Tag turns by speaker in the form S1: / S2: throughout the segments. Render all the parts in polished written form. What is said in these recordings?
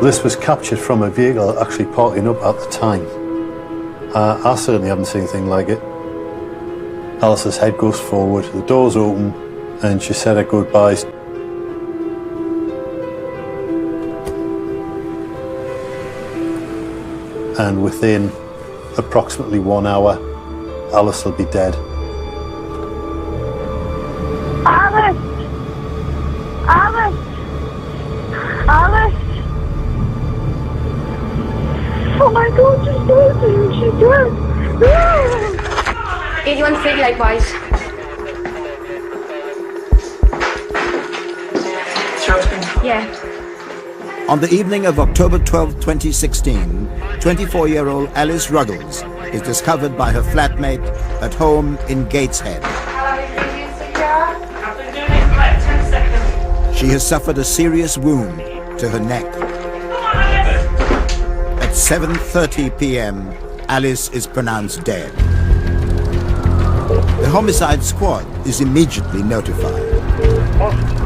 S1: This was captured from a vehicle actually parking up at the time. I certainly haven't seen anything like it. Alice's head goes forward, the door's open, and she said her goodbyes. And within approximately 1 hour, Alice will be dead.
S2: Alice! Alice! Alice! Oh my God, she's dead! She's dead!
S3: 81 feet likewise. Yeah.
S4: On the evening of October 12, 2016, 24-year-old Alice Ruggles is discovered by her flatmate at home in Gateshead. She has suffered a serious wound to her neck. At 7:30 p.m., Alice is pronounced dead. The homicide squad is immediately notified.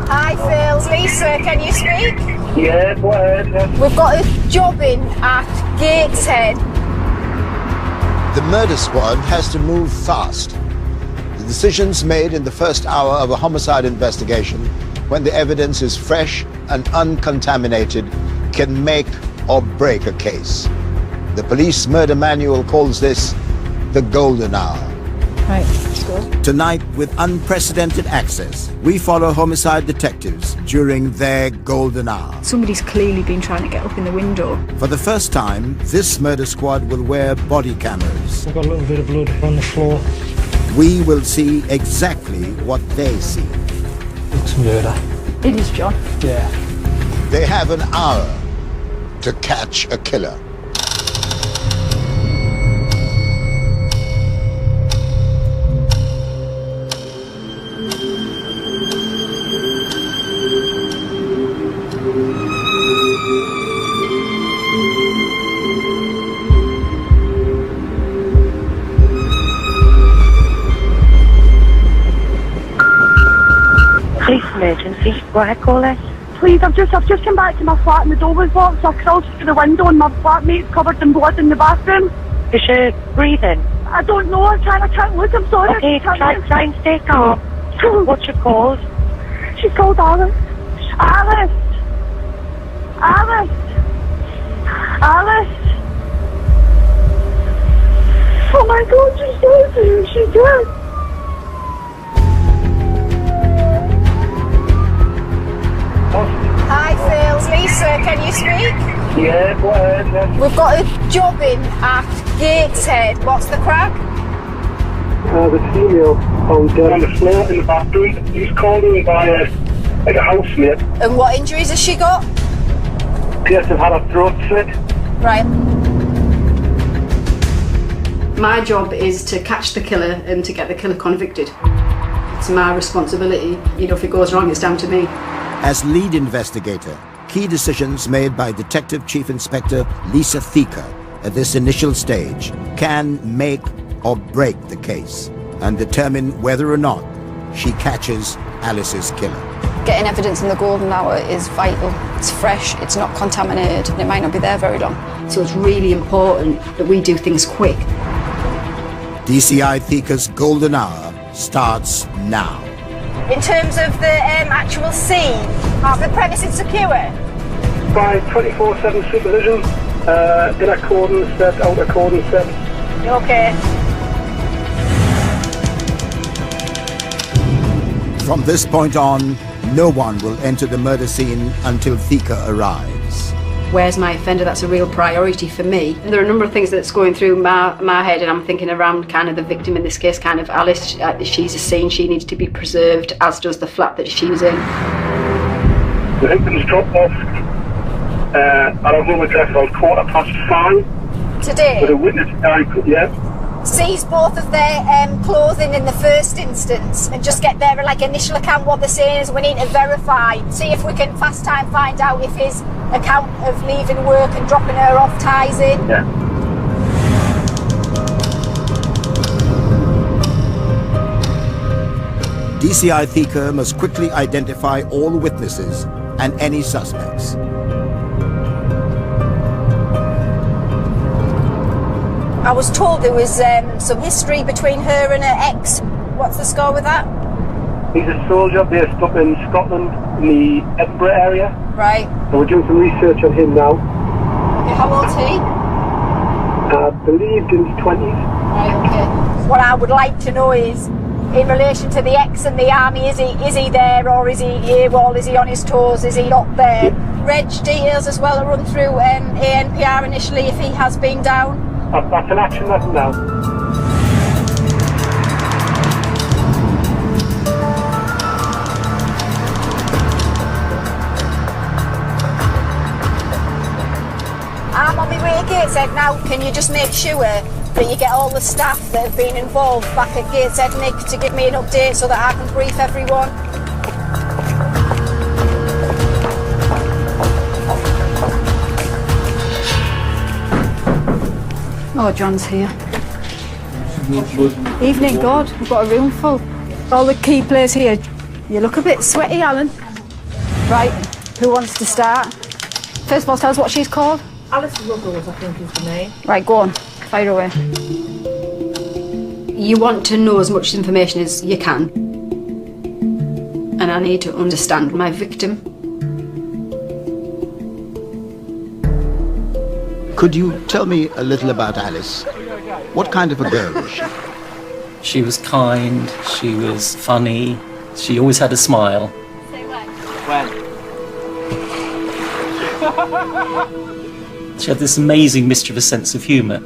S5: Hi Phil, Lisa, can you speak?
S2: Yeah, go ahead.
S5: We've got a job in at Gateshead.
S6: The murder squad has to move fast. The decisions made in the first hour of a homicide investigation, when the evidence is fresh and uncontaminated, can make or break a case. The police murder manual calls this the golden hour.
S5: Right, let's go.
S4: Tonight, with unprecedented access, we follow homicide detectives during their golden hour.
S3: Somebody's clearly been trying to get up in the window.
S4: For the first time, this murder squad will wear body cameras.
S7: We've got a little bit of blood on the floor.
S4: We will see exactly what they see.
S7: It's murder.
S3: It is, John.
S7: Yeah.
S6: They have an hour to catch a killer.
S2: Police emergency. Go ahead, caller. Please, I've just come back to my flat and the door was locked, so I crawled through the window and my flatmate's covered in blood in the bathroom.
S8: Is she breathing?
S2: I don't know, I can't look, I'm sorry.
S8: Okay, try and stay calm. What's your call?
S2: She's called Alice. Alice! Alice! Alice! Oh my God, she's dead! She's dead!
S5: Hi Phil, Lisa, can you speak?
S2: Yeah, go ahead.
S5: We've got a job in at Gateshead. What's the crack?
S2: The female found dead on the floor in the bathroom. He's called in by a housemate.
S5: And what injuries has she got?
S2: Appears to have had a throat slit.
S5: Right.
S3: My job is to catch the killer and to get the killer convicted. It's my responsibility. You know, if it goes wrong, it's down to me.
S4: As lead investigator, key decisions made by Detective Chief Inspector Lisa Thieker at this initial stage can make or break the case and determine whether or not she catches Alice's killer.
S9: Getting evidence in the golden hour is vital. It's fresh, it's not contaminated, and it might not be there very long.
S3: So it's really important that we do things quick.
S4: DCI Thieker's golden hour starts now.
S5: In terms of the actual scene, are the premises secure?
S2: By 24/7 supervision, in accordance set, out accordance set.
S5: Okay.
S4: From this point on, no one will enter the murder scene until Thieker arrives.
S3: Where's my offender? That's a real priority for me. There are a number of things that's going through my head, and I'm thinking around kind of the victim in this case, kind of Alice. She's a scene, she needs to be preserved, as does the flat that she's in.
S2: The victim's dropped off at a home address about 5:15.
S5: Today?
S2: With a witness died, yeah.
S5: Seize both of their clothing in the first instance and just get their initial account. What they're saying is we need to verify, see if we can fast time find out if his account of leaving work and dropping her off ties in.
S2: Yeah.
S4: DCI Thieker must quickly identify all witnesses and any suspects.
S5: I was told there was some history between her and her ex. What's the score with that?
S10: He's a soldier based up in Scotland, in the Edinburgh area.
S5: Right.
S10: And we're doing some research on him now.
S5: Okay, how old's he?
S10: I believe in his 20s.
S5: Right, okay. What I would like to know is, in relation to the ex and the army, is he there, or is he AWOL, is he on his toes, is he not there? Reg details as well are run through ANPR initially if he has been down.
S10: That's an action letter now.
S5: I'm on my way to Gateshead now. Can you just make sure that you get all the staff that have been involved back at Gateshead, Nick, to give me an update so that I can brief everyone?
S3: Oh, John's here. Evening, God. We've got a room full. All the key players here. You look a bit sweaty, Alan. Right, who wants to start? First of all, tell us what she's called.
S11: Alice Ruggles, I think, is the name.
S3: Right, go on. Fire away. You want to know as much information as you can. And I need to understand my victim.
S6: Could you tell me a little about Alice? What kind of a girl was she?
S12: She was kind, she was funny, she always had a smile.
S11: Say when?
S12: She had this amazing mischievous sense of humour.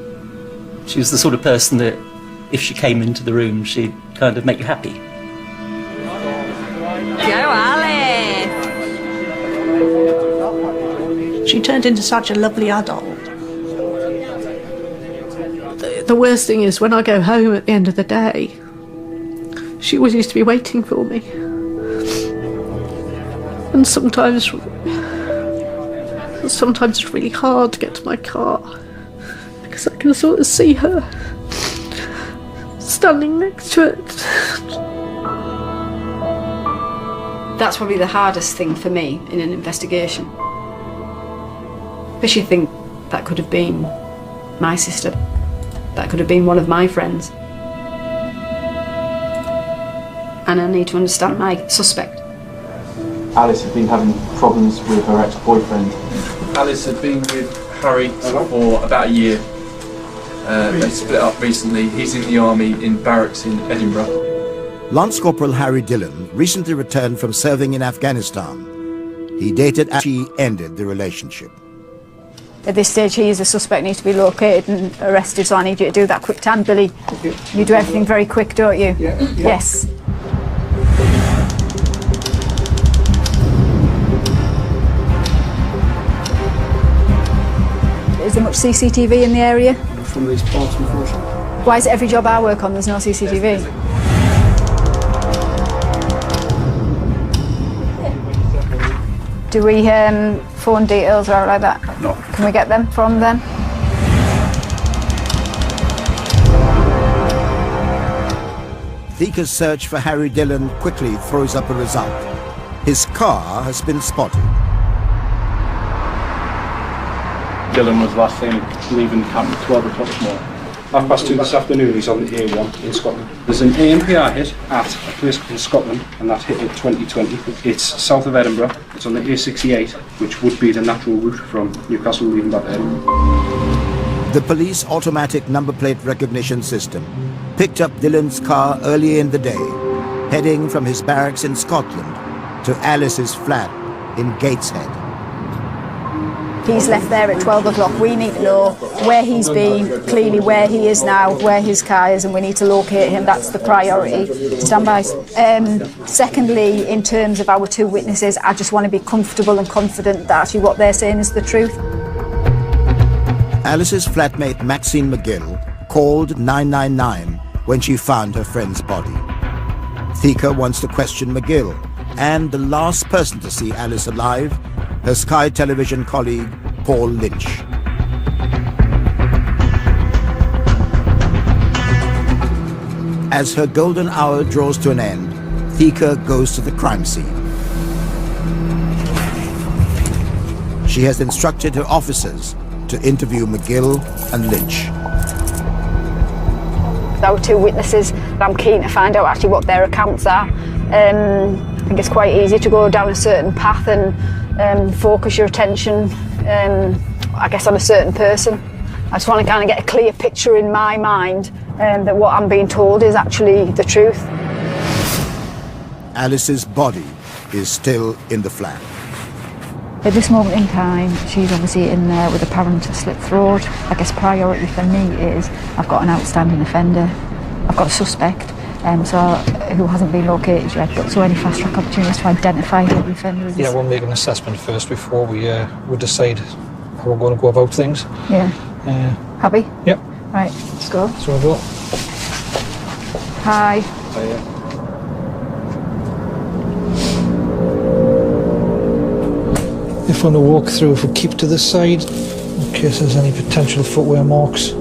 S12: She was the sort of person that, if she came into the room, she'd kind of make you happy.
S11: Go, Alice!
S13: She turned into such a lovely adult.
S14: The worst thing is when I go home at the end of the day, she always used to be waiting for me. And sometimes it's really hard to get to my car because I can sort of see her standing next to it.
S3: That's probably the hardest thing for me in an investigation. Because you think that could have been my sister. That could have been one of my friends. And I need to understand my suspect.
S15: Alice had been having problems with her ex-boyfriend.
S16: Alice had been with Harry for about a year. They split up recently. He's in the army in barracks in Edinburgh.
S4: Lance Corporal Harry Dillon recently returned from serving in Afghanistan. He dated as she ended the relationship.
S3: At this stage, he is a suspect, needs to be located and arrested, so I need you to do that quick time. Billy, you do everything very quick, don't you?
S15: Yeah.
S3: Yes. Is there much CCTV in the area?
S15: From these parts, unfortunately.
S3: Why is it every job I work on there's no CCTV? Do we phone details or like that?
S15: No.
S3: Can we get them from them?
S4: Thika's search for Harry Dillon quickly throws up a result. His car has been spotted.
S15: Dillon was last seen leaving camp at 12 o'clock this morning. 2:30 this afternoon, he's on the A1 in Scotland. There's an ANPR hit at a place in Scotland, and that hit in 2020. It's south of Edinburgh. It's on the A68, which would be the natural route from Newcastle leaving back to Edinburgh.
S4: The police automatic number plate recognition system picked up Dillon's car early in the day, heading from his barracks in Scotland to Alice's flat in Gateshead.
S3: He's left there at 12 o'clock. We need to know where he's been, clearly where he is now, where his car is, and we need to locate him. That's the priority. Stand by. Secondly, in terms of our two witnesses, I just want to be comfortable and confident that actually what they're saying is the truth.
S4: Alice's flatmate Maxine McGill called 999 when she found her friend's body. Thika wants to question McGill, and the last person to see Alice alive, her Sky Television colleague, Paul Lynch. As her golden hour draws to an end, Thika goes to the crime scene. She has instructed her officers to interview McGill and Lynch.
S9: There were two witnesses. I'm keen to find out actually what their accounts are. I think it's quite easy to go down a certain path and focus your attention, I guess, on a certain person. I just want to kind of get a clear picture in my mind that what I'm being told is actually the truth.
S4: Alice's body is still in the flat.
S17: At this moment in time, she's obviously in there with apparent slit throat. I guess priority for me is I've got an outstanding offender. I've got a suspect, who hasn't been located yet, but so any fast track opportunities to identify who the offender is.
S7: Yeah, we'll make an assessment first before we decide how we're going to go about things.
S17: Yeah. Happy?
S7: Yep.
S17: Right, let's go.
S7: So we'll go.
S17: Hi.
S7: Hiya. If we're going to walk through, if we keep to this side, in case there's any potential footwear marks.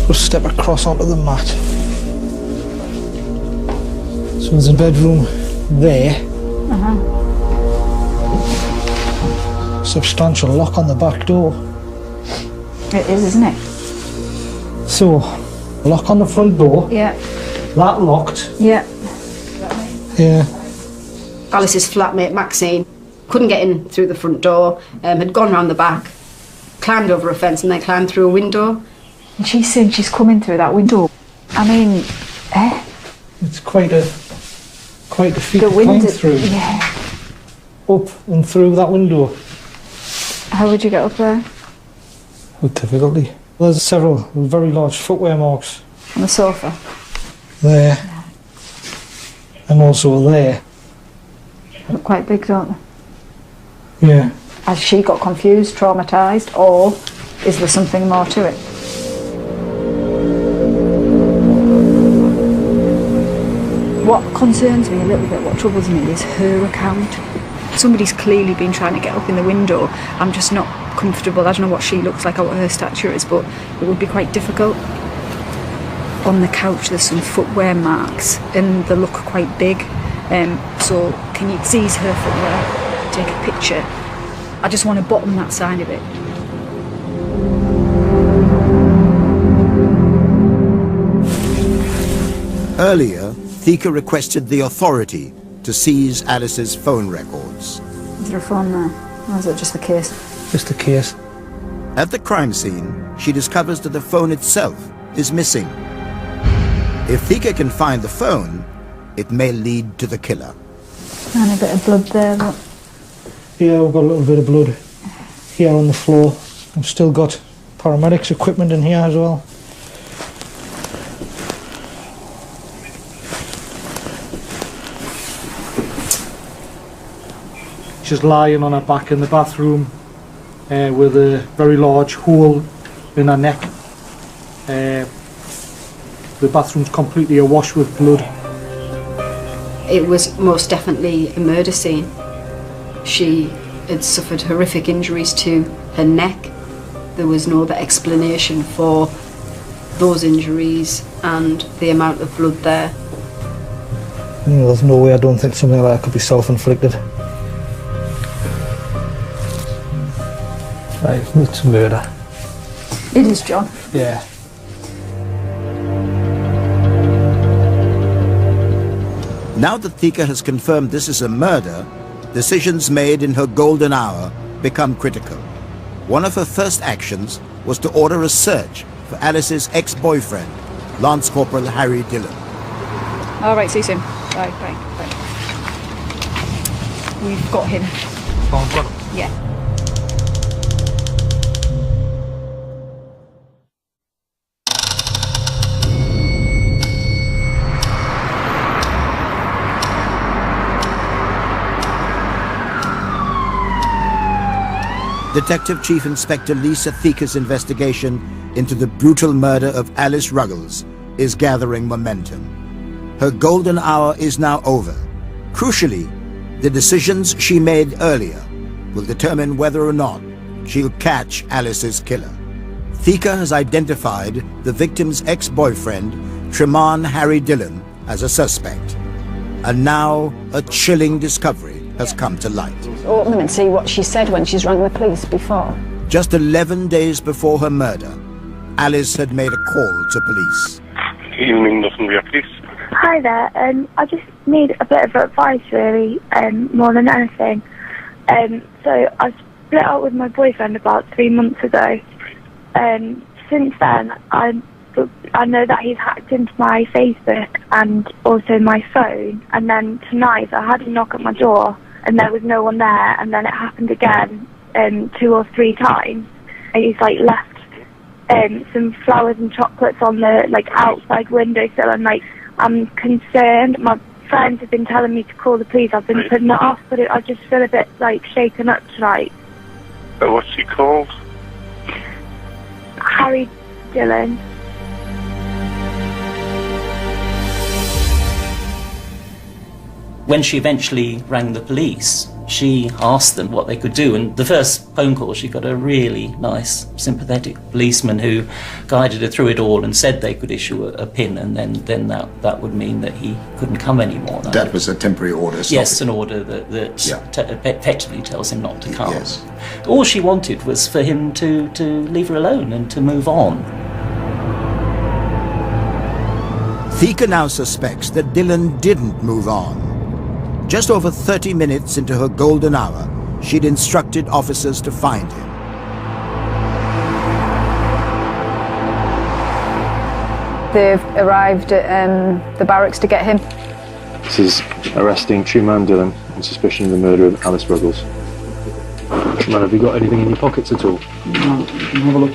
S7: We'll step across onto the mat. So there's a bedroom there. Substantial lock on the back door.
S17: It is, isn't it?
S7: So, lock on the front door.
S17: Yeah.
S7: That locked.
S17: Yeah.
S7: Yeah.
S3: Alice's flatmate Maxine couldn't get in through the front door, had gone round the back, climbed over a fence and then climbed through a window.
S17: And she's saying she's coming through that window. I mean,
S7: It's quite a feat
S17: the
S7: to climb
S17: window,
S7: through.
S17: yeah.
S7: Up and through that window.
S17: How would you get up there?
S7: With difficulty. There's several very large footwear marks.
S17: On the sofa?
S7: There. And also there.
S17: Look quite big, don't
S7: they? Yeah.
S17: Has she got confused, traumatised, or is there something more to it? What concerns me a little bit, what troubles me, is her account. Somebody's clearly been trying to get up in the window. I'm just not comfortable. I don't know what she looks like or what her stature is, but it would be quite difficult. On the couch there's some footwear marks and they look quite big. So can you seize her footwear, take a picture? I just want to bottom that side of it.
S4: Earlier, Thika requested the authority to seize Alice's phone records.
S17: Is there a phone there? Or is it just the case?
S7: Just the case.
S4: At the crime scene, she discovers that the phone itself is missing. If Thika can find the phone, it may lead to the killer.
S17: And a bit of blood there, but...
S7: Yeah, we've got a little bit of blood here on the floor. I've still got paramedics equipment in here as well. She's lying on her back in the bathroom with a very large hole in her neck. The bathroom's completely awash with blood.
S3: It was most definitely a murder scene. She had suffered horrific injuries to her neck. There was no other explanation for those injuries and the amount of blood there.
S7: There's no way I don't think something like that could be self-inflicted. Right, it's murder.
S17: It is, John.
S7: Yeah.
S4: Now that Thika has confirmed this is a murder, decisions made in her golden hour become critical. One of her first actions was to order a search for Alice's ex-boyfriend, Lance Corporal Harry Dillon.
S17: All right, see you soon. Right. We've got him.
S7: Oh, got him?
S17: Yeah.
S4: Detective Chief Inspector Lisa Thika's investigation into the brutal murder of Alice Ruggles is gathering momentum. Her golden hour is now over. Crucially, the decisions she made earlier will determine whether or not she'll catch Alice's killer. Thika has identified the victim's ex-boyfriend, Tremont Harry Dillon, as a suspect. And now a chilling discovery has come to light.
S9: Open them and see what she said when she's rang the police before.
S4: Just 11 days before her murder, Alice had made a call to police.
S10: Evening, Northumbria Police.
S2: Hi there. I just need a bit of advice, really, more than anything. So I split up with my boyfriend about 3 months ago. Since then, I know that he's hacked into my Facebook and also my phone. And then tonight, I had a knock at my door, and there was no one there. And then it happened again 2 or 3 times. And he's left some flowers and chocolates on the outside windowsill, and I'm concerned. My friends have been telling me to call the police. I've been putting it off, but I just feel a bit shaken up tonight.
S10: What's he called?
S2: Harry Dillon.
S12: When she eventually rang the police, she asked them what they could do, and the first phone call she got a really nice, sympathetic policeman who guided her through it all and said they could issue a PIN, and then that would mean that he couldn't come anymore.
S4: That was a temporary order?
S12: Yes, an order that effectively tells him not to come. Yes. All she wanted was for him to leave her alone and to move on.
S4: Thika now suspects that Dillon didn't move on. Just over 30 minutes into her golden hour, she'd instructed officers to find him.
S9: They've arrived at the barracks to get him.
S15: This is arresting Truman Dillon on suspicion of the murder of Alice Ruggles. Man, have you got anything in your pockets at all? No, have a look.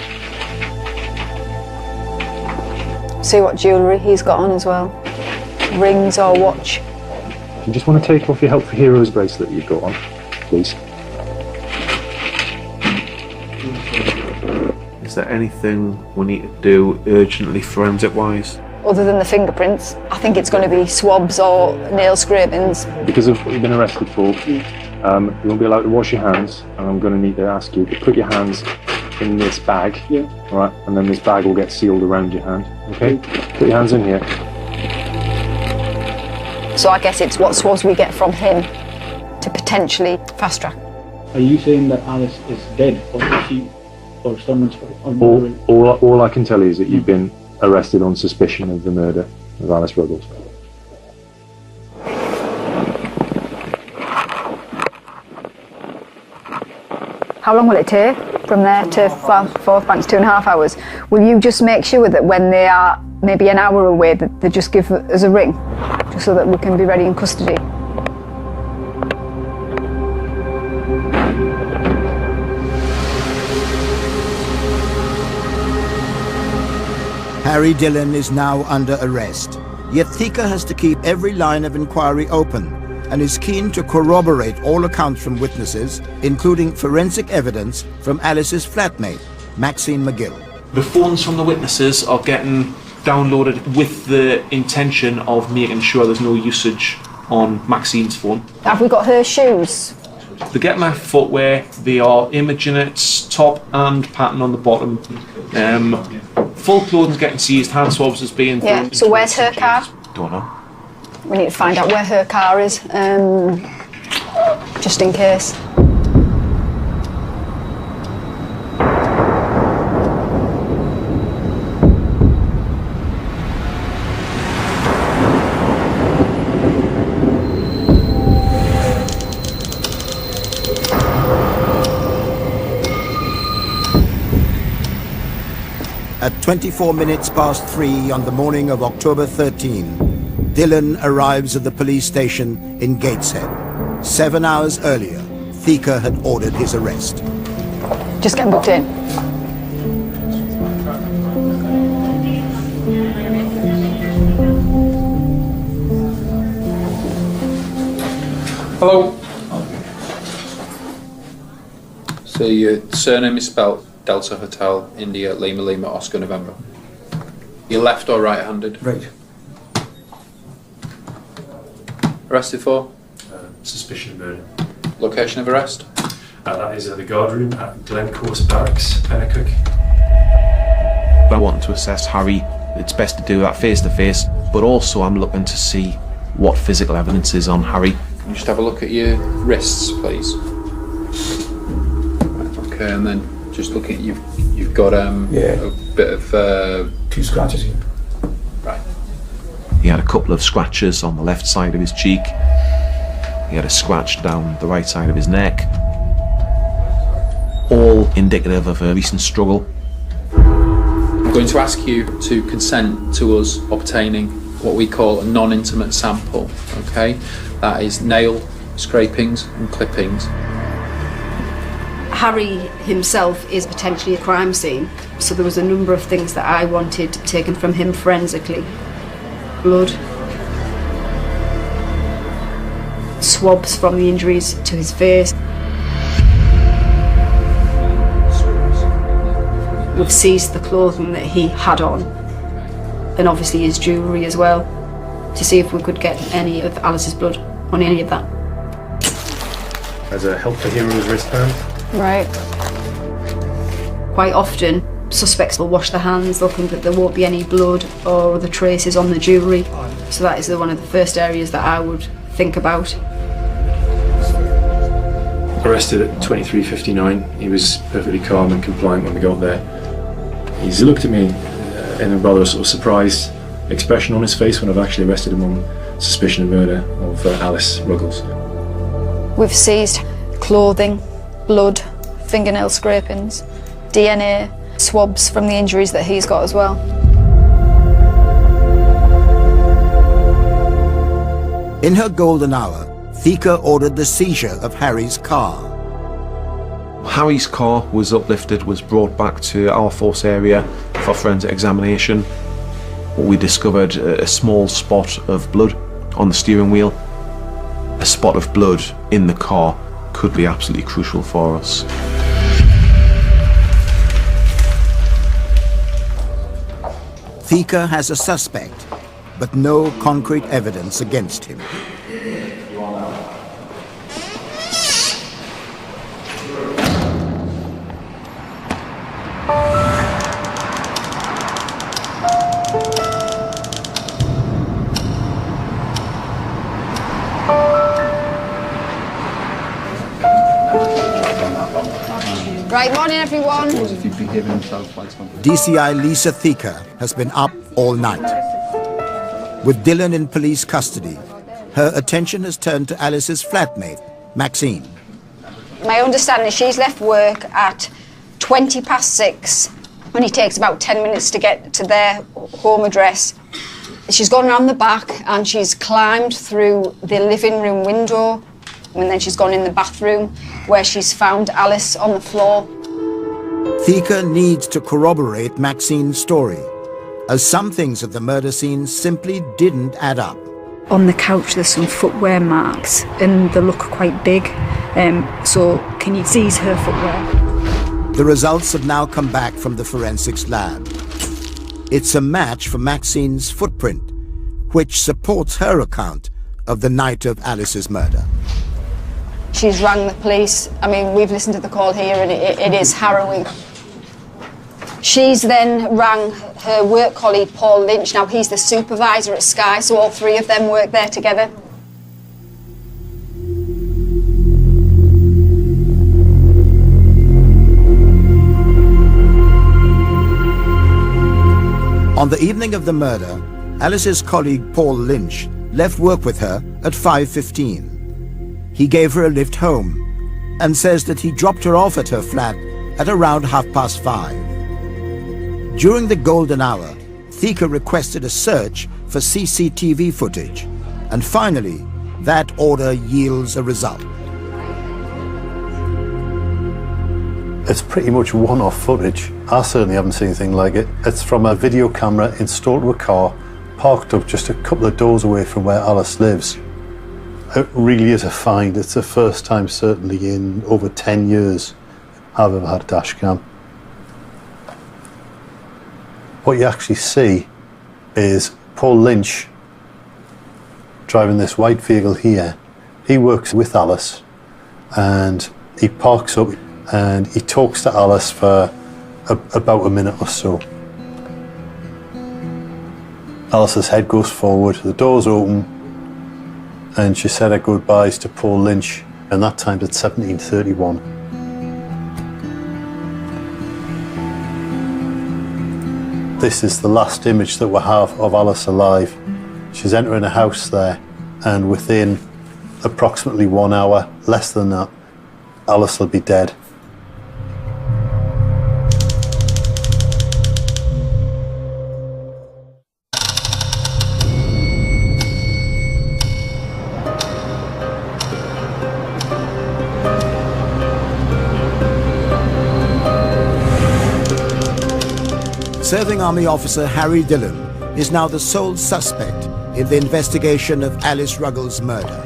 S9: See what jewellery he's got on as well. Rings or watch.
S15: You just want to take off your Help for Heroes bracelet you've got on, please.
S18: Is there anything we need to do urgently forensic-wise?
S9: Other than the fingerprints, I think it's going to be swabs or nail scrapings.
S15: Because of what you've been arrested for, you won't be allowed to wash your hands, and I'm going to need to ask you to put your hands in this bag, all right? And then this bag will get sealed around your hand, okay? Put your hands in here.
S9: So I guess it's what swabs we get from him to potentially fast track.
S19: Are you saying that Alice is dead, or is she, or someone's
S15: All I can tell you is that you've been arrested on suspicion of the murder of Alice Ruggles.
S9: How long will it take from there to Forth Bank's 2.5 hours? Will you just make sure that when they are maybe an hour away that they just give us a ring, just so that we can be ready in custody?
S4: Harry Dillon is now under arrest, yet Thika has to keep every line of inquiry open and is keen to corroborate all accounts from witnesses, including forensic evidence from Alice's flatmate, Maxine McGill.
S18: The phones from the witnesses are getting downloaded with the intention of making sure there's no usage on Maxine's phone.
S9: Have we got her shoes?
S18: They get my footwear, they are imaging it, top and pattern on the bottom. Full clothing's getting seized, hand swabs is being
S9: Yeah,
S18: thrown.
S9: so where's her car?
S18: Don't know.
S9: We need to find out where her car is, just in case.
S4: At 24 minutes past 3 on the morning of October 13, Dillon arrives at the police station in Gateshead. 7 hours earlier, Thika had ordered his arrest.
S9: Just get booked in.
S20: Hello. So your surname is spelled Delta Hotel, India, Lima, Lima, Oscar, November. You're left or right-handed?
S21: Right.
S20: Arrested for?
S21: Suspicion of murder.
S20: Location of arrest?
S21: That is the guard room at Glencourse Barracks, Penicuik.
S18: I want to assess Harry. It's best to do that face to face, but also I'm looking to see what physical evidence is on Harry.
S20: Can you just have a look at your wrists, please? Right, okay, and then just looking at you've got a bit of
S1: 2 scratches here.
S20: Right.
S18: He had a couple of scratches on the left side of his cheek. He had a scratch down the right side of his neck. All indicative of a recent struggle.
S20: I'm going to ask you to consent to us obtaining what we call a non-intimate sample, okay? That is nail scrapings and clippings.
S3: Harry himself is potentially a crime scene, so there was a number of things that I wanted taken from him forensically. Blood, swabs from the injuries to his face. We've seized the clothing that he had on, and obviously his jewellery as well, to see if we could get any of Alice's blood on any of that.
S21: As a help to Hero's wristband.
S9: Right.
S3: Quite often, suspects will wash their hands, they'll think that there won't be any blood or other traces on the jewellery. So that is one of the first areas that I would think about.
S21: Arrested at 23:59. He was perfectly calm and compliant when we got there. He's looked at me in a rather sort of surprised expression on his face when I've actually arrested him on suspicion of murder of Alice Ruggles.
S9: We've seized clothing, blood, fingernail scrapings, DNA, swabs from the injuries that he's got as well.
S4: In her golden hour, Thika ordered the seizure of Harry's car.
S18: Harry's car was uplifted, was brought back to our force area for forensic examination. We discovered a small spot of blood on the steering wheel. A spot of blood in the car could be absolutely crucial for us.
S4: Thika has a suspect, but no concrete evidence against him.
S9: Right, morning everyone.
S4: DCI Lisa Thika has been up all night. With Dylan in police custody, her attention has turned to Alice's flatmate, Maxine.
S5: My understanding is she's left work at 6:20, when it takes about 10 minutes to get to their home address. She's gone around the back and she's climbed through the living room window, and then she's gone in the bathroom where she's found Alice on the floor.
S4: Thika needs to corroborate Maxine's story, as some things at the murder scene simply didn't add up.
S17: On the couch there's some footwear marks and they look quite big, so can you seize her footwear?
S4: The results have now come back from the forensics lab. It's a match for Maxine's footprint, which supports her account of the night of Alice's murder.
S5: She's rang the police. I mean, we've listened to the call here and it is harrowing. She's then rang her work colleague, Paul Lynch. Now, he's the supervisor at Sky, so all three of them work there together.
S4: On the evening of the murder, Alice's colleague Paul Lynch left work with her at 5:15. He gave her a lift home and says that he dropped her off at her flat at around 5:30. During the golden hour, Thika requested a search for CCTV footage, and finally, that order yields a result.
S22: It's pretty much one-off footage. I certainly haven't seen anything like it. It's from a video camera installed to a car, parked up just a couple of doors away from where Alice lives. It really is a find. It's the first time, certainly in over 10 years, I've ever had a dash cam. What you actually see is Paul Lynch driving this white vehicle here. He works with Alice and he parks up and he talks to Alice for about a minute or so. Alice's head goes forward, the doors open, and she said her goodbyes to Paul Lynch, and that time's at 17:31. This is the last image that we have of Alice alive. She's entering a house there, and within approximately 1 hour, less than that, Alice will be dead.
S4: Serving Army officer Harry Dillon is now the sole suspect in the investigation of Alice Ruggles' murder.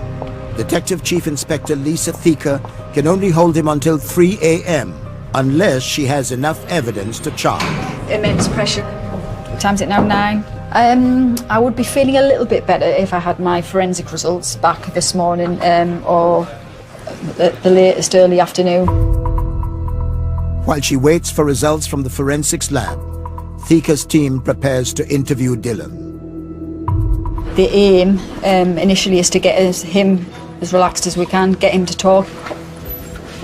S4: Detective Chief Inspector Lisa Thieker can only hold him until 3 a.m. unless she has enough evidence to charge.
S9: Immense pressure. What time is it now? 9? I would be feeling a little bit better if I had my forensic results back this morning or the latest early afternoon.
S4: While she waits for results from the forensics lab, Thieker's team prepares to interview Dillon.
S9: The aim initially is to get him as relaxed as we can, get him to talk,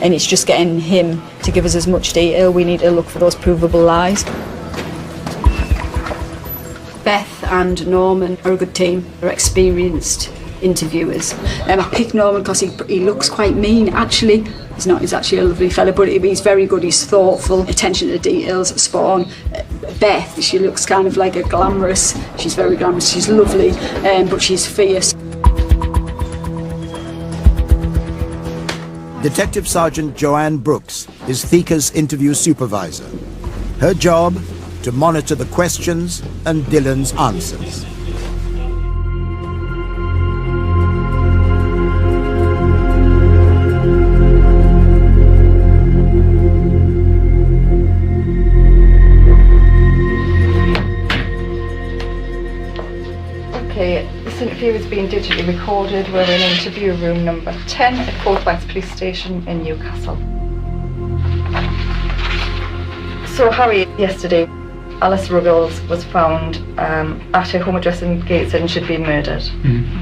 S9: and it's just getting him to give us as much detail. We need to look for those provable lies.
S3: Beth and Norman are a good team. They're experienced interviewers. I picked Norman because he looks quite mean, actually. He's not, he's actually a lovely fella, but he's very good, he's thoughtful, attention to details, spot on. Beth, she looks kind of like she's very glamorous, she's lovely, but she's fierce.
S4: Detective Sergeant Joanne Brooks is Thieker's interview supervisor. Her job, to monitor the questions and Dillon's answers.
S1: This interview is being digitally recorded. We're in interview room number 10 at Forthwest Police Station in Newcastle. So Harry, yesterday Alice Ruggles was found at her home address in Gateshead and she'd been murdered.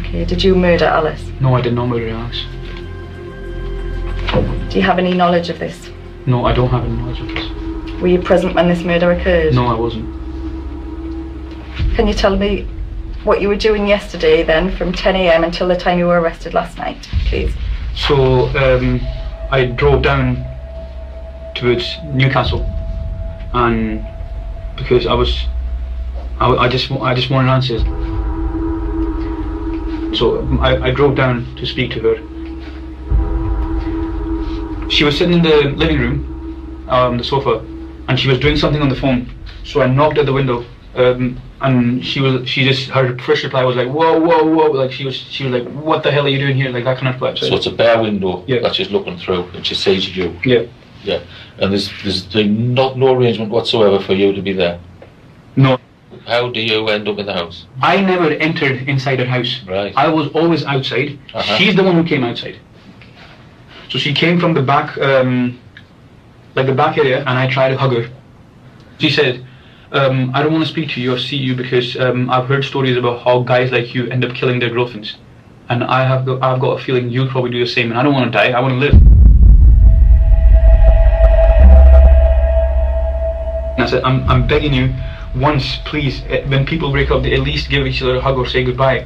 S1: Okay, did you murder Alice?
S19: No, I did not murder Alice.
S1: Do you have any knowledge of this?
S19: No, I don't have any knowledge of this.
S1: Were you present when this murder occurred?
S19: No, I wasn't.
S1: Can you tell me what you were doing yesterday then from 10 a.m. until the time you were arrested last night, please?
S19: So I drove down towards Newcastle, and because I just wanted answers. So I drove down to speak to her. She was sitting in the living room, the sofa, and she was doing something on the phone. So I knocked at the window. And her first reply was like, whoa, whoa, whoa, like she was like, what the hell are you doing here, like that kind of reply.
S8: So it's a bare window that she's looking through and she sees you.
S19: Yeah.
S8: And there's no arrangement whatsoever for you to be there.
S19: No.
S8: How do you end up in the house?
S19: I never entered inside her house.
S8: Right.
S19: I was always outside. She's the one who came outside. So she came from the back, like the back area, and I tried to hug her. She said, I don't want to speak to you or see you because I've heard stories about how guys like you end up killing their girlfriends, and I've got a feeling you'll probably do the same. And I don't want to die. I want to live. And I said, I'm begging you, once, please. When people break up, they at least give each other a hug or say goodbye.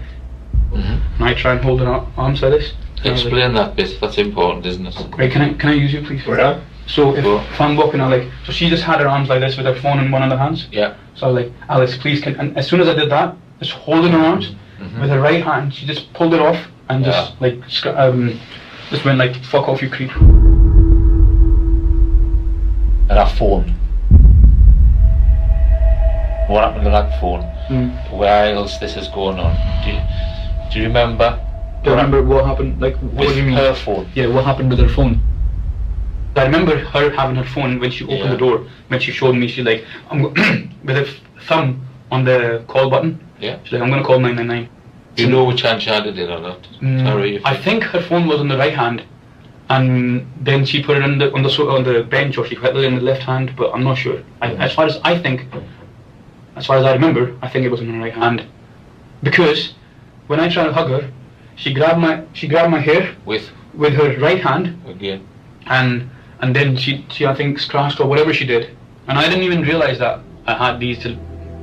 S19: And I try and hold her arms like this.
S8: Explain that bit. That's important, isn't it?
S19: Right, can I use you, please? Yeah. So if I'm walking, so she just had her arms like this with her phone in one of the hands.
S8: Yeah.
S19: So I was like, Alice, please, and as soon as I did that, just holding her arms with her right hand, she just pulled it off and just went like, fuck off, you creep.
S8: And that phone. What happened to that phone? Where else this is going on? Do you remember?
S19: Do you remember what happened? Like, what do you mean?
S8: Her phone.
S19: Yeah, what happened with her phone? I remember her having her phone when she opened the door. When she showed me, she's like, with her thumb on the call button.
S8: Yeah.
S19: She's like, I'm gonna call 999.
S8: Do you know which hand she had it in or not? Sorry.
S19: I think her phone was on the right hand, and then she put it on the bench, or she put it in the left hand. But I'm not sure. As far as I remember, I think it was in her right hand, because when I tried to hug her, she grabbed my hair with her right hand
S8: again,
S19: and then she I think scratched or whatever she did, and I didn't even realize that I had these till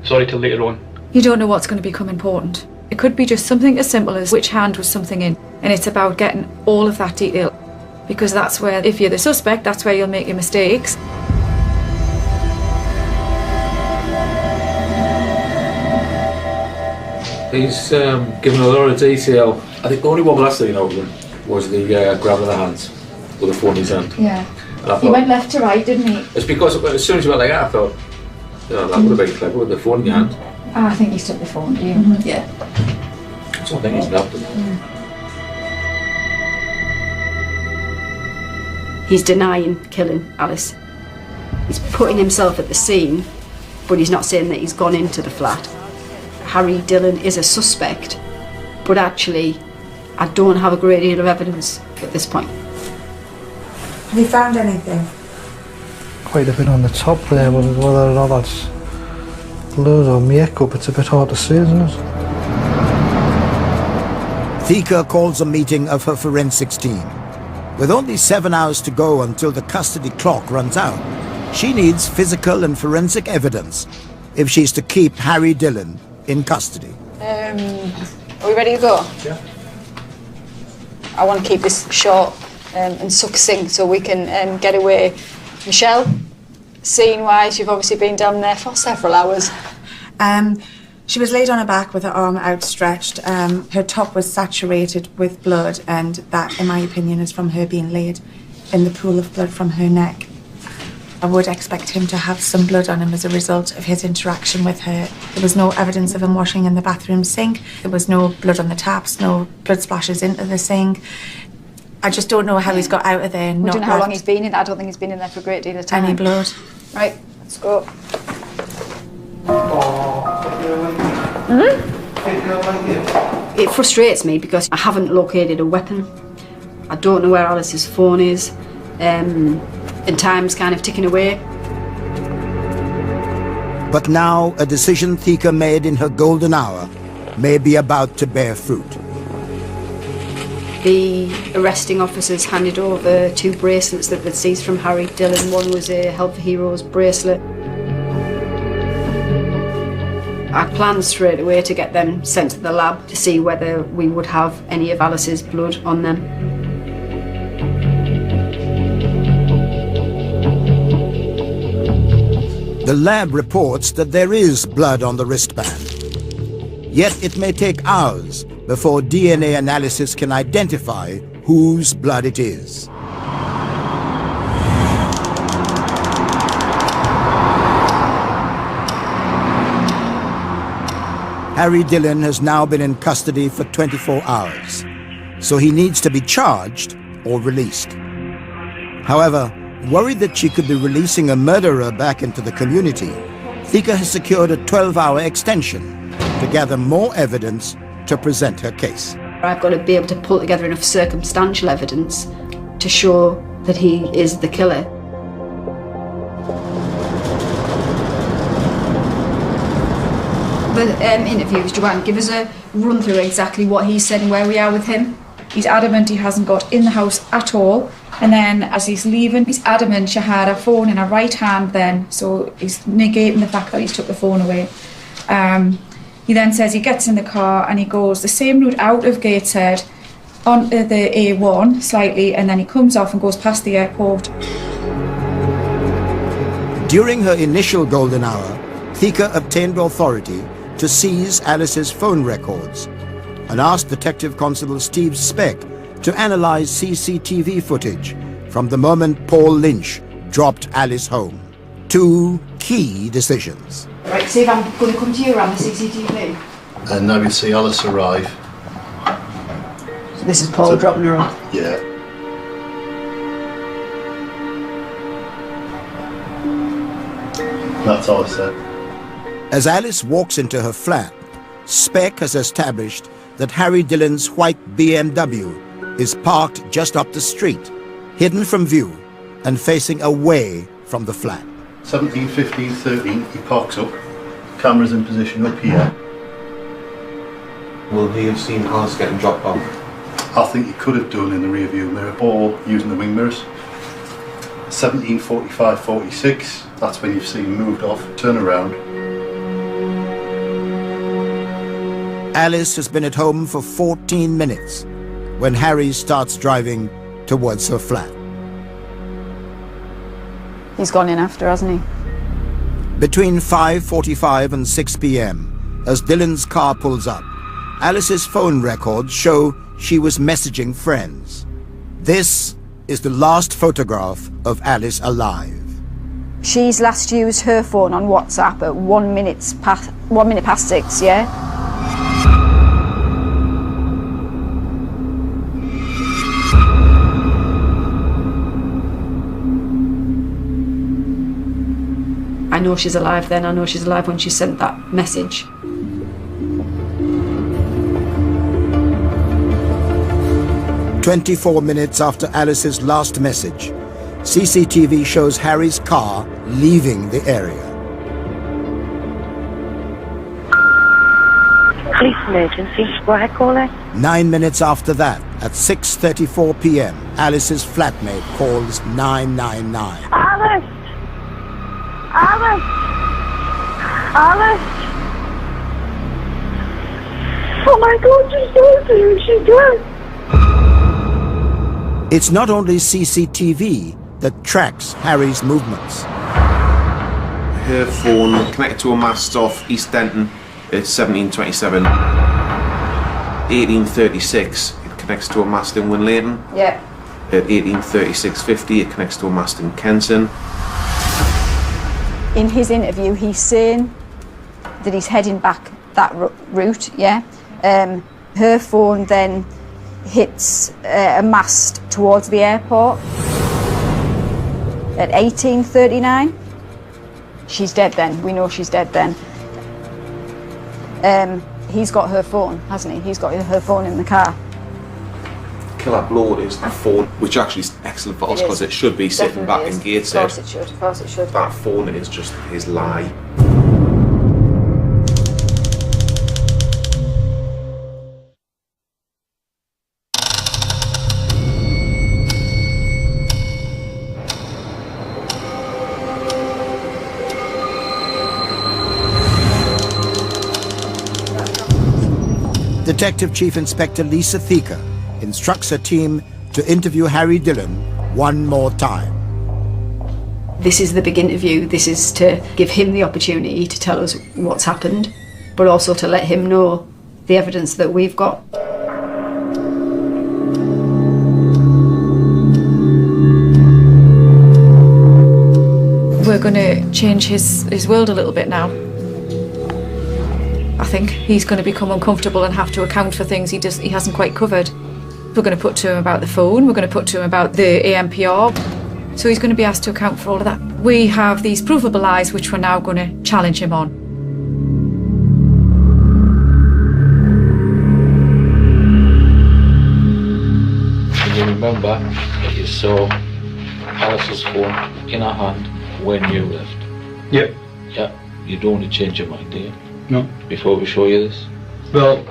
S19: Sorry till later on.
S17: You don't know what's going to become important. It could be just something as simple as which hand was something in, and it's about getting all of that detail, because that's where, if you're the suspect, that's where you'll make your mistakes.
S6: He's given a lot of detail. I think the only one last thing out of him was the grabbing the hands with the phone in his hand.
S17: Yeah.
S6: And I
S17: He
S6: thought,
S17: went left to right, didn't he?
S6: it's because as soon as you went like that, I thought, that would have been clever with the phone in your hand.
S17: I think he took the phone, do you? Yeah.
S6: So I think he's nabbed him.
S3: He's denying killing Alice. He's putting himself at the scene, but he's not saying that he's gone into the flat. Harry Dillon is a suspect, but actually, I don't have a great deal of evidence at this point.
S11: Have you found anything?
S7: Quite a bit on the top there, but whether or not that's blood or makeup, it's a bit hard to say, isn't it?
S4: Thika calls a meeting of her forensics team. With only 7 hours to go until the custody clock runs out, she needs physical and forensic evidence if she's to keep Harry Dillon in custody.
S9: Are we ready to go?
S21: Yeah.
S9: I want to keep this short and succinct so we can get away. Michelle, scene-wise, you've obviously been down there for several hours.
S11: She was laid on her back with her arm outstretched. Her top was saturated with blood, and that, in my opinion, is from her being laid in the pool of blood from her neck. I would expect him to have some blood on him as a result of his interaction with her. There was no evidence of him washing in the bathroom sink. There was no blood on the taps, no blood splashes into the sink. I just don't know how he's got out of there.
S9: We don't know how long he's been in. I don't think he's been in there for a great deal of time.
S11: Any blood.
S9: Right, let's go.
S3: It frustrates me because I haven't located a weapon. I don't know where Alice's phone is, and time's kind of ticking away.
S4: But now a decision Thika made in her golden hour may be about to bear fruit.
S3: The arresting officers handed over 2 bracelets that they'd seized from Harry Dillon. One was a Help for Heroes bracelet. I planned straight away to get them sent to the lab to see whether we would have any of Alice's blood on them.
S4: The lab reports that there is blood on the wristband. Yet it may take hours before DNA analysis can identify whose blood it is. Harry Dillon has now been in custody for 24 hours, so he needs to be charged or released. However, worried that she could be releasing a murderer back into the community, Thika has secured a 12-hour extension to gather more evidence to present her case.
S3: I've got to be able to pull together enough circumstantial evidence to show that he is the killer.
S17: The interviews, Joanne, give us a run through exactly what he said and where we are with him. He's adamant he hasn't got in the house at all, and then as he's leaving, he's adamant she had her phone in her right hand then, so he's negating the fact that he's took the phone away. He then says he gets in the car and he goes the same route out of Gateshead onto the A1 slightly, and then he comes off and goes past the airport.
S4: During her initial golden hour, Thika obtained authority to seize Alice's phone records and asked Detective Constable Steve Speck to analyze CCTV footage from the moment Paul Lynch dropped Alice home. 2 key decisions.
S3: Right, see if I'm going to come to you around the CCTV.
S22: And now we see Alice arrive.
S3: So this is Paul dropping her off.
S22: Yeah. That's all I said.
S4: As Alice walks into her flat, Speck has established that Harry Dillon's white BMW is parked just up the street, hidden from view and facing away from the flat.
S22: 17, 15, 13, he parks up. Camera's in position up here.
S18: Will he have seen Alice getting dropped off?
S22: I think he could have done in the rear view mirror or using the wing mirrors. 17, 45, 46, that's when you've seen moved off, turn around.
S4: Alice has been at home for 14 minutes when Harry starts driving towards her flat.
S9: He's gone in after, hasn't he?
S4: Between 5:45 and 6 p.m, as Dylan's car pulls up, Alice's phone records show she was messaging friends. This is the last photograph of Alice alive.
S9: She's last used her phone on WhatsApp at 1 minute past 6, yeah?
S3: I know she's alive then, I know she's alive when she sent that message.
S4: "24 minutes after Alice's last message, CCTV shows Harry's car leaving the area.
S2: Police emergency, square caller.
S4: 9 minutes after that, at 6:34 p.m, Alice's flatmate calls 999.
S2: Alice! Alice! Alice! Oh my God, she's dead! She's dead!
S4: It's not only CCTV that tracks Harry's movements.
S18: Her phone connected to a mast off East Denton at 17:27. 18:36 it connects to a mast in Winlayton.
S9: Yeah.
S18: At 18:36:50 it connects to a mast in Kenton.
S9: In his interview, he's saying that he's heading back that route, yeah? Her phone then hits a mast towards the airport at 18:39. She's dead then. We know she's dead then. He's got her phone, hasn't he? He's got her phone in the car.
S18: Killer blow is the phone, which actually is excellent for us because it should be sitting back in Gateshead.
S9: Of course it should, of course it should.
S18: That phone is just his lie.
S4: Detective Chief Inspector Lisa Thieker instructs her team to interview Harry Dillon one more time.
S3: This is the big interview. This is to give him the opportunity to tell us what's happened, but also to let him know the evidence that we've got.
S17: We're going to change his world a little bit now. I think he's going to become uncomfortable and have to account for things he hasn't quite covered. We're going to put to him about the phone, we're going to put to him about the AMPR. So he's going to be asked to account for all of that. We have these provable lies which we're now going to challenge him on.
S8: Can you remember that you saw Alice's phone in her hand when you left?
S19: Yep.
S8: Yeah. You don't want to change your mind, do you?
S19: No.
S8: Before we show you this?
S19: Well,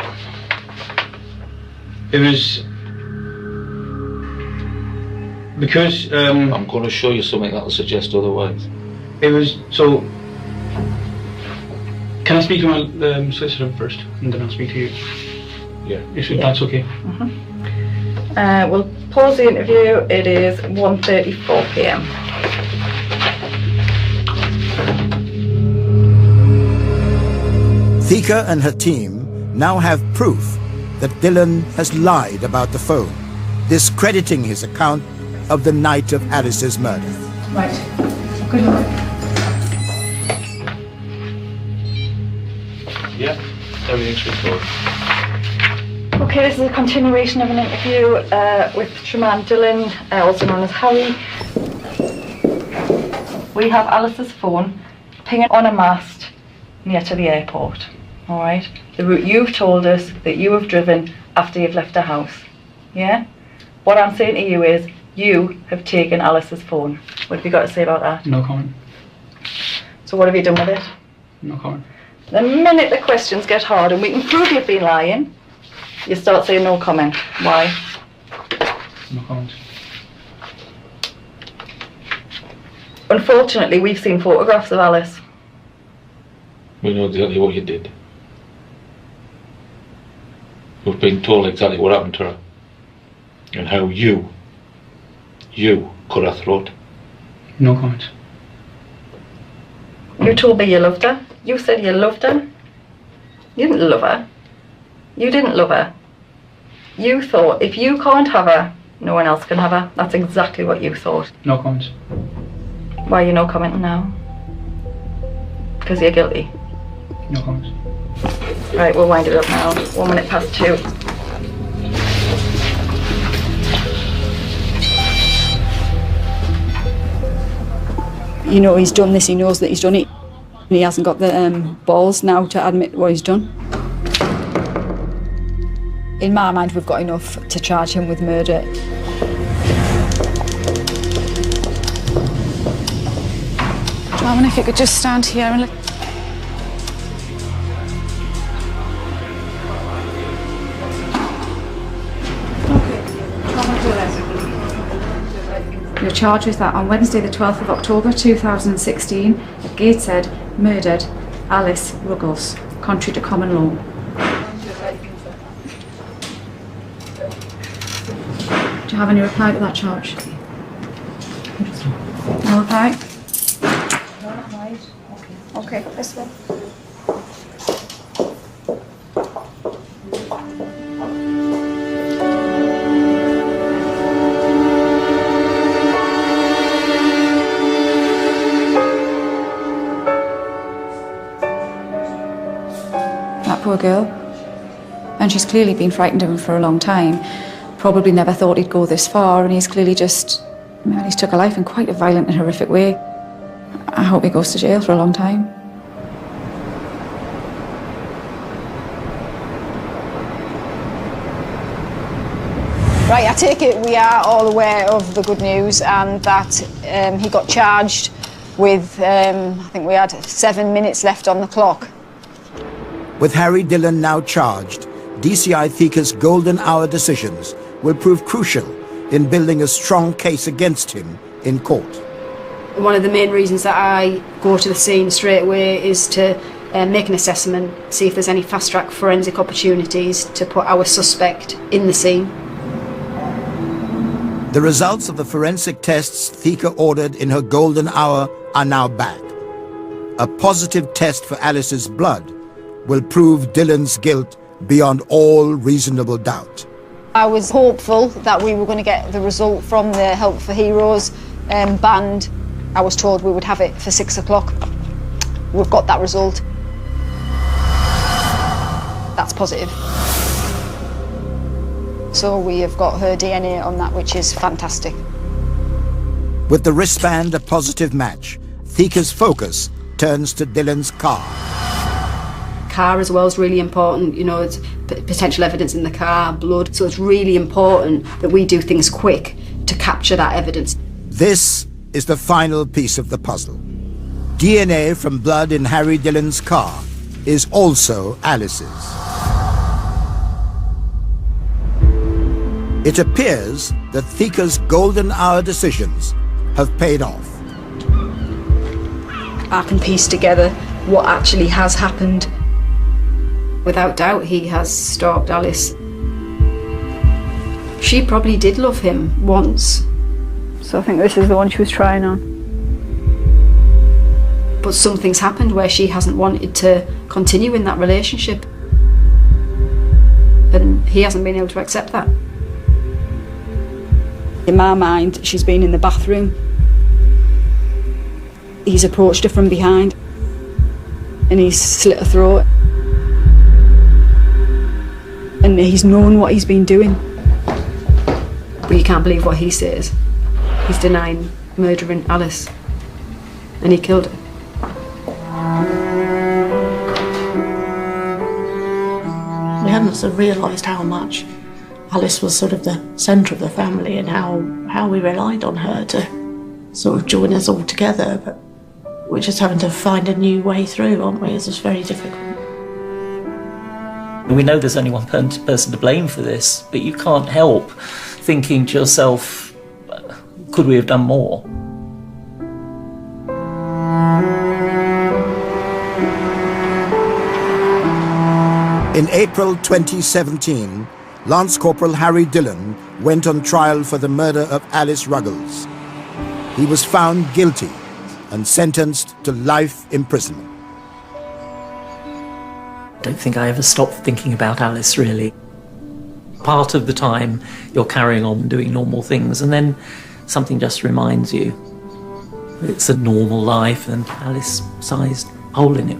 S19: it was because
S8: I'm going to show you something that will suggest otherwise.
S19: It was so. Can I speak to my solicitor first, and then I'll speak to you?
S8: Yeah.
S19: If that's okay.
S1: We'll pause the interview. It is 1:34 p.m.
S4: Thieker and her team now have proof that Dillon has lied about the phone, discrediting his account of the night of Alice's murder.
S17: Right. Good luck.
S8: Yeah, everything's recorded.
S1: Okay, this is a continuation of an interview with Trevor Dillon, also known as Harry. We have Alice's phone pinging on a mast near to the airport. All right, the route you've told us that you have driven after you've left the house. Yeah? What I'm saying to you is you have taken Alice's phone. What have you got to say about that?
S19: No comment.
S1: So what have you done with it?
S19: No comment.
S1: The minute the questions get hard and we can prove you've been lying, you start saying no comment. Why?
S19: No comment.
S1: Unfortunately, we've seen photographs of Alice.
S8: We know exactly what you did. We've been told exactly what happened to her and how you cut her throat.
S19: No comment.
S1: You told me you loved her. You said you loved her. You didn't love her. You didn't love her. You thought if you can't have her, no one else can have her. That's exactly what you thought.
S19: No comment.
S1: Why are you no commenting now? Because you're guilty.
S19: No comment.
S1: Right, we'll wind it up now. 1 minute past 2.
S17: You know he's done this, he knows that he's done it. He hasn't got the balls now to admit what he's done. In my mind, we've got enough to charge him with murder.
S9: Darling, if you could just stand here and look.
S17: You're charged with that on Wednesday the 12th of October 2016 at Gateshead, murdered Alice Ruggles, contrary to common law. Do you have any reply to that charge? No reply?
S9: Okay, this way.
S17: That poor girl. And she's clearly been frightened of him for a long time. Probably never thought he'd go this far, and he's clearly just... well, he's took a life in quite a violent and horrific way. I hope he goes to jail for a long time.
S9: Right, I take it we are all aware of the good news and that he got charged with, I think we had 7 minutes left on the clock.
S4: With Harry Dillon now charged, DCI Thika's golden hour decisions will prove crucial in building a strong case against him in court.
S3: One of the main reasons that I go to the scene straight away is to make an assessment, see if there's any fast-track forensic opportunities to put our suspect in the scene.
S4: The results of the forensic tests Thika ordered in her golden hour are now back. A positive test for Alice's blood will prove Dillon's guilt beyond all reasonable doubt.
S9: I was hopeful that we were going to get the result from the Help for Heroes band. I was told we would have it for 6 o'clock. We've got that result. That's positive. So we have got her DNA on that, which is fantastic.
S4: With the wristband a positive match, Thika's focus turns to Dillon's car.
S3: Car as well is really important, you know, it's potential evidence in the car, blood, so it's really important that we do things quick to capture that evidence.
S4: This is the final piece of the puzzle. DNA from blood in Harry Dillon's car is also Alice's. It appears that Thika's golden hour decisions have paid off.
S3: I can piece together what actually has happened. Without doubt, he has stalked Alice. She probably did love him once.
S17: So I think this is the one she was trying on.
S3: But something's happened where she hasn't wanted to continue in that relationship. And he hasn't been able to accept that.
S17: In my mind, she's been in the bathroom. He's approached her from behind and he's slit her throat. And he's known what he's been doing.
S3: But you can't believe what he says. He's denying murdering Alice. And he killed her.
S13: We hadn't sort of realised how much Alice was sort of the centre of the family and how we relied on her to sort of join us all together. But we're just having to find a new way through, aren't we? It's just very difficult.
S12: We know there's only one person to blame for this, but you can't help thinking to yourself, could we have done more?
S4: In April 2017, Lance Corporal Harry Dillon went on trial for the murder of Alice Ruggles. He was found guilty and sentenced to life imprisonment.
S14: I don't think I ever stopped thinking about Alice, really. Part of the time you're carrying on doing normal things, and then something just reminds you it's a normal life, and Alice-sized hole in it.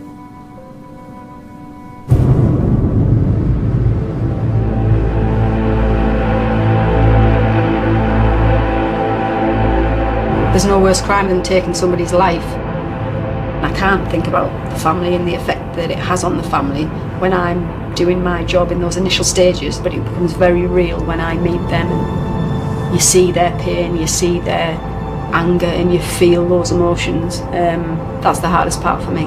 S3: There's no worse crime than taking somebody's life. I can't think about the family and the effect that it has on the family when I'm doing my job in those initial stages, but it becomes very real when I meet them and you see their pain, you see their anger, and you feel those emotions. That's the hardest part for me.